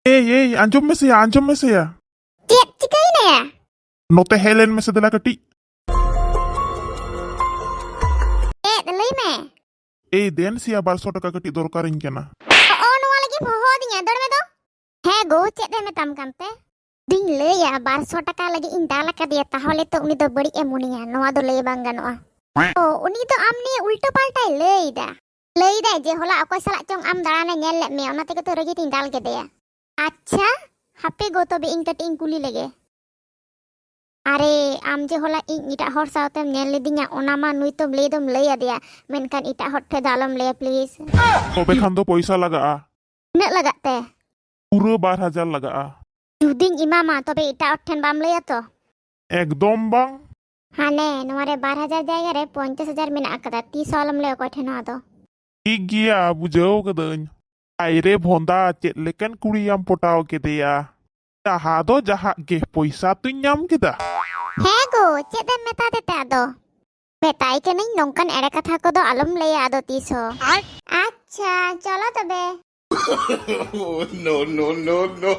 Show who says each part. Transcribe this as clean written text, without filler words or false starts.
Speaker 1: Ei, anjom mese ya.
Speaker 2: Cek cikain ya?
Speaker 1: Note Helen mese dela kati.
Speaker 2: Lay me.
Speaker 1: Den siya 1200 টাকা kati dorkarin kena.
Speaker 2: Oh, nuwa lagi poho dinya dor me do. He go cek deh metam kante. Ding lay ya 1200 টাকা lagi indala ka dia tahole to uni do bari emunia. Nuwa do lay bang ganoa. Oh, uni do amni ulto paltai lay da. Lay da je hola akoy salak chong am darana nyel let me ona tege to regi tindal ke dia. Acha, hape go to be ing kati ing kuli lege. Are am je hola ing ita hor sautem nyel lidinya ona ma nui to lay dom lay dia. Menkan ita hot te dalam lay please.
Speaker 1: Tobe khan do পয়সা lagaa.
Speaker 2: Nek lagak teh.
Speaker 1: পুরো 12000 lagaa.
Speaker 2: Juding imama tobe ita otten bam lay to.
Speaker 1: একদম bang.
Speaker 2: Hane nuare 12000 jayga re 50000 mena akada 30 solam lay ko theno ado.
Speaker 1: ঠিক গিয়া বুঝেও কদন আইরে ভন্দা চেত লেকেন কুড়িয়াম পটাও কেদেয়া যাহা দো যাহা গে পয়সা তুই নাম কেদা
Speaker 2: He go cek dem meta tete ado. Betai ke ning nongkan ere katha ko do alom lay ado tiso. Acha chalo tobe.
Speaker 3: No.